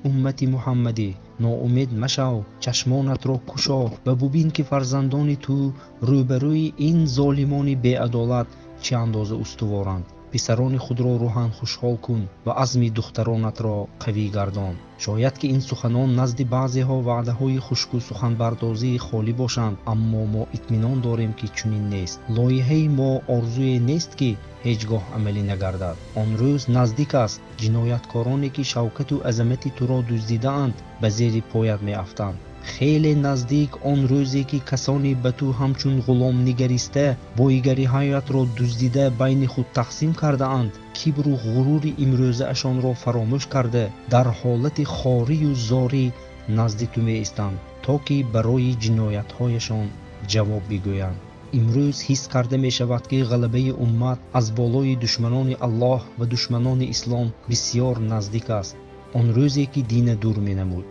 امت محمدی، ناامید مشو، چشمانت را کشا و ببین که فرزندان تو روبروی این ظالمان بی‌عدالت چه اندازه استوارند. پسران خود را روحاً خوشحال کن و عزم دخترانت را قوی گردان. شاید که این سخنان نزد بعضی ها وعده های خشک و سخنبردازی خالی باشند، اما ما اطمینان داریم که چنین نیست. لایحه ما آرزوی نیست که هیچگاه عملی نگردد. آن روز نزدیک است جنایتکارانی که شوکت و عظمت تو را دزدیده‌اند به زیر پایت می‌افتند. خیلی نزدیک آن روزی که کسانی به تو همچون غلام نگریسته بایگری هایت را دزدیده بین خود تقسیم کرده اند. کبر و غرور امروزه اشان را فراموش کرده در حالت خاری و زاری نزد تو می ایستند تا که برای جنایت هایشان جواب بگویند. امروز حس کرده می شود که غلبه امت از بالای دشمنان الله و دشمنان اسلام بسیار نزدیک است. آن روزی که دین دور می نمود،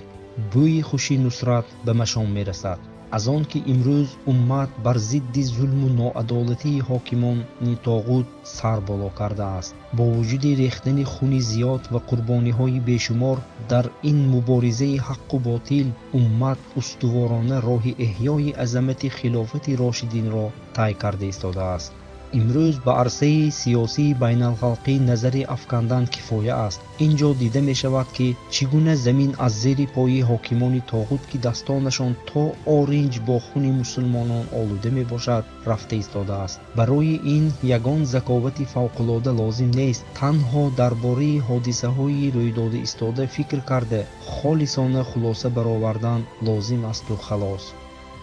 بوی خوشی نصرت به مشام می رسد. از آن که امروز امت بر ضد ظلم و ناعدالتی حاکمان طاغوت سر بالا کرده است. با وجود ریختن خون زیاد و قربانی های بیشمار در این مبارزه حق و باطل، امت استوارانه راه احیای عظمت خلافت راشدین را طی کرده ایستاده است. امروز به عرصه سیاسی بین الخلقی نظر افکندن کفایه است. اینجا دیده می شود که چگونه زمین از زیر پای حاکمان طاغوت که دستانشان تا آرنج با خون مسلمانان آلوده می باشد رفته ایستاده است. برای این یگان ذکاوت فوق‌العاده لازم نیست تنها درباره حادثه های رویداد ایستاده فکر کرده خالصانه خلاصه برآوردن لازم است و خلاص.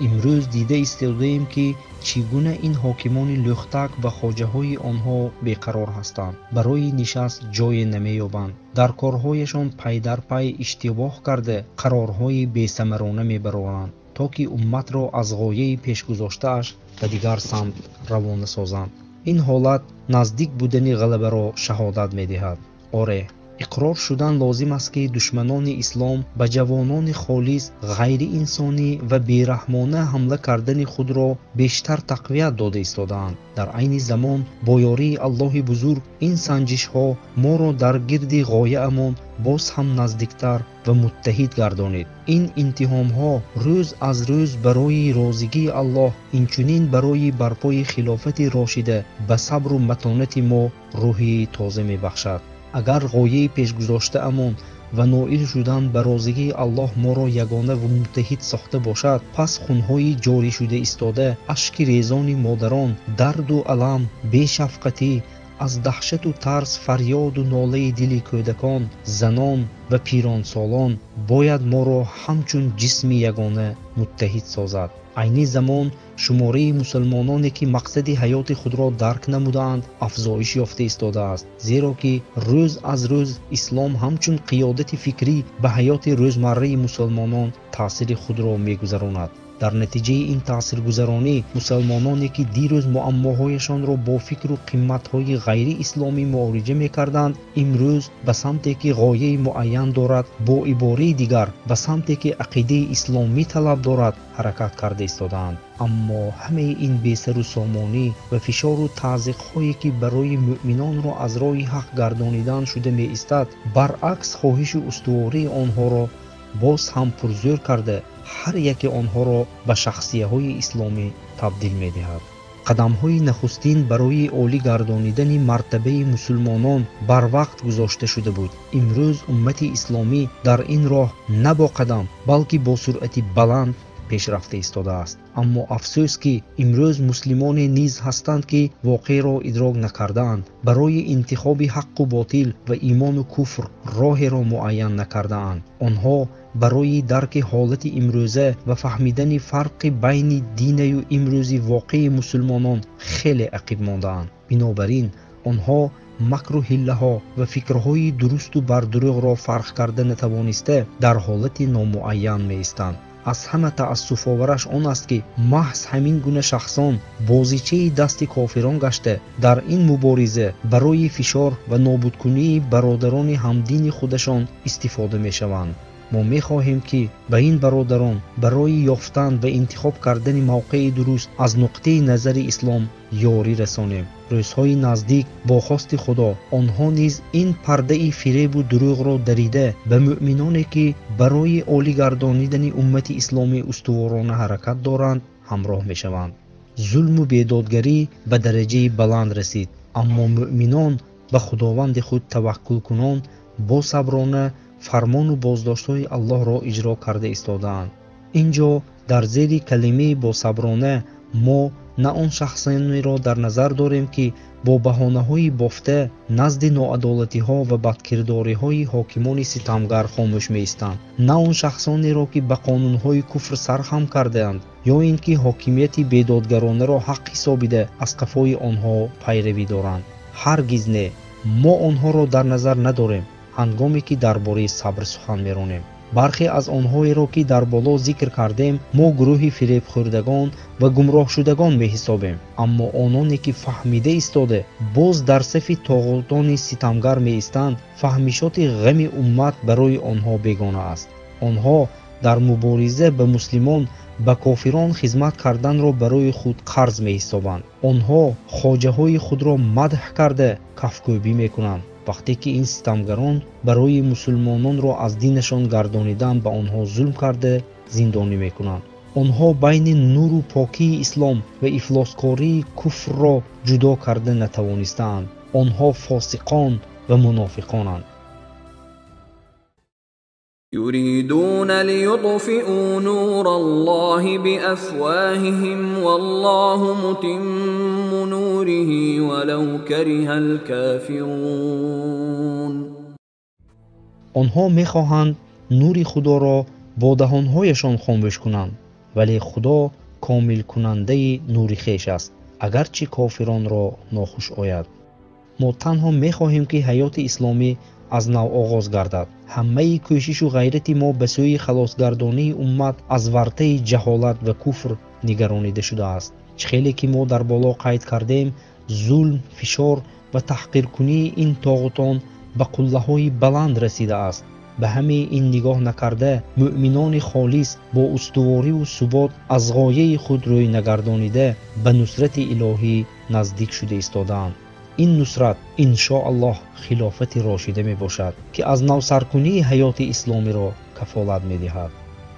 امروز دیده ایستاده‌ایم که چگونه این حاکمان لختک و خواجه های آنها بیقرار هستند. برای نشست جای نمی‌یابند. در کارهایشان پی در پی اشتباه کرده قرارهای بی‌ثمرانه می‌برند تا که امت را از غایه پیش گذاشته‌اش به دیگر سمت روانه سازند. این حالت نزدیک بودن غلبه را شهادت می‌دهد. آره، اقرار شدن لازم است که دشمنان اسلام به جوانان خالص غیر انسانی و بیرحمانه حمله کردن خود را بیشتر تقویت داده ایستادند. در عین زمان با یاری الله بزرگ این سنجش ها ما را در گرد غایه امان باز هم نزدیکتر و متحد گردانید. این انتهام ها روز از روز برای رازگی الله، اینچنین برای برپای خلافت راشده به صبر و متانت ما روحی تازه می بخشد. اگر غایه پیش گذاشته امان و نائل شدن به رازگی الله ما را یگانه و متحد ساخته باشد، پس خونهای جاری شده ایستاده، اشک ریزان مادران، درد و الم، بی‌شفقتی، از دهشت و ترس فریاد و ناله دل کودکان، زنان و پیران سالان باید ما را همچون جسم یگانه متحد سازد. عین زمان شماره مسلمانانی که مقصد حیات خود را درک نمودند افزایش یافته ایستاده است، زیرا که روز از روز اسلام همچون قیادت فکری به حیات روزمره مسلمانان تأثیر خود را می‌گذراند. در نتیجه این تاثیرگذرانی مسلمانانی که دیروز معماهایشان را با فکر و قیمت‌های غیر اسلامی معالجه می‌کردند، امروز به سمتی که غایه معین دارد، با عباره دیگر به سمتی که عقیده اسلامی طلب دارد حرکت کرده ایستادند. اما همه این بی‌سر و سامانی و فشار و تعذیق‌هایی که برای مؤمنان را از راه حق گردانیدن شده می‌ایستد، برعکس خواهش استواری آنها را باز هم پرزور کرده هر یک آنها را به شخصیت‌های اسلامی تبدیل می‌دهد. قدم‌های نخستین برای عالی گردانیدن مرتبه مسلمانان بر وقت گذاشته شده بود. امروز امت اسلامی در این راه نه با قدم بلکه با سرعت بلند پیش رفته ایستاده است. اما افسوس که امروز مسلمان نیز هستند که واقع را ادراک نکردند، برای انتخاب حق و باطل و ایمان و کفر راه را معین نکردند. آنها برای درک حالت امروزه و فهمیدن فرق بین دین و امروزی واقع مسلمانان خیلی عقب مانده‌اند. بنابراین آنها مکر و حیله ها و فکرهای درست و بر دروغ را فرق کرده نتوانسته در حالت نامعین می ایستند. از همه تأسف آورش آن است که محض همین گونه شخصان بازیچه دست کافران گشته در این مبارزه برای فشار و نابود کنی برادران همدین خودشان استفاده می شوند. мо мехоҳем ки ба ин бародарон барои ёфтан ва интихоб кардани мавқеи дуруст аз нуқтаи назари ислом ёрӣ расонем. рӯзҳои наздик бо хости худо онҳо низ ин пардаи фиребу дурӯғро дарида ба муъминоне ки барои олигардонидани уммати исломӣ устуворона ҳаракат доранд ҳамроҳ мешаванд. зулму бедодгарӣ ба дараҷаи баланд расид, аммо муъминон ба худованди худ таваккулкунон бо саброна фармону боздоштҳои Аллоҳро иҷро карда истодаанд. инҷо дар зери калимаи босаброна мо на он шахсонеро дар назар дорем ки бо баҳонаҳои бофта назди ноадолатиҳо ва бадкирдориҳои ҳокимони ситамгар хомӯш меистанд, на он шахсонеро ки ба қонунҳои куфр сархам кардаанд ё ин ки ҳокимияти бедодгаронаро ҳақ ҳисобида аз қафои онҳо пайравӣ доранд. ҳаргиз не, мо онҳоро дар назар надорем ҳангоме ки дар бораи сабр сухан меронем. бархе аз онҳоеро ки дар боло зикр кардем мо гурӯҳи фиребхӯрдагон ва гумроҳшудагон меҳисобем, аммо ононе ки фаҳмида истода боз дар сафи тоғутони ситамгар меистанд, фаҳмишоти ғами уммат барои онҳо бегона аст. онҳо дар мубориза ба муслимон ба кофирон хизмат карданро барои худ қарз меҳисобанд. онҳо хоҷаҳои худро мадҳ карда кафкӯбӣ мекунанд, вақте ки ин ситамгарон барои мусулмононро аз динашон гардонидан ба онҳо зулм карда зиндонӣ мекунанд. онҳо байни нуру покии ислом ва ифлоскории куфрро ҷудо карда натавонистаанд. онҳо фосиқон ва мунофиқонанд. يريدون ليطفئوا نور الله بأفواههم والله متم نوره ولو كره الكافرون. онҳо мехоҳанд нури худоро бо даҳонҳояшон хомӯш кунанд, вале худо комилкунандаи нури хеш аст, агарчи кофиронро нохуш ояд. мо танҳо мехоҳем ки ҳаёти исломӣ аз нав оғоз гардад. ҳамаи кӯшишу ғайрати мо ба сӯи халосгардонии уммат аз вартаи ҷаҳолат ва куфр нигаронида шудааст. чӣ хеле ки мо дар боло қайд кардем, зулм, фишор ва таҳқиркунии ин тоғутон ба қуллаҳои баланд расидааст. ба ҳамаи ин нигоҳ накарда муъминони холис бо устувориву субот аз ғояи худ рӯй нагардонида ба нусрати илоҳӣ наздик шуда истодаанд. ин нусрат иншоаллоҳ хилофати рошида мебошад ки аз навсаркунии ҳаёти исломиро кафолат медиҳад.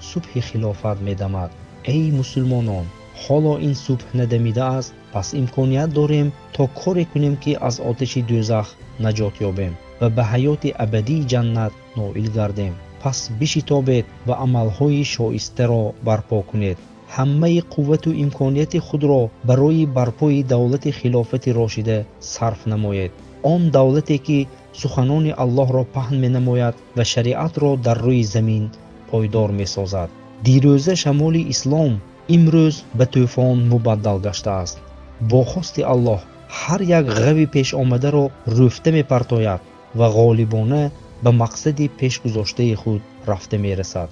субҳи хилофат медамад. эй мусулмонон, ҳоло ин субҳ надамидааст, пас имконият дорем то коре кунем ки аз оташи дӯзах наҷот ёбем ва ба ҳаёти абадии ҷаннат ноил гардем. пас бишитобед ва амалҳои шоистаро барпо кунед. ҳамаи қуввату имконияти худро барои барпои давлати хилофати рошида сарф намоед. он давлате ки суханони Аллоҳро паҳн менамояд ва шариатро дар рӯи замин пойдор месозад. дирӯза шамоли ислом имрӯз ба тӯфон мубаддал гаштааст. бо хости Аллоҳ ҳар як ғави пешомадаро рӯфта мепартояд ва ғолибона ба мақсади пешгузоштаи худ рафта мерасад.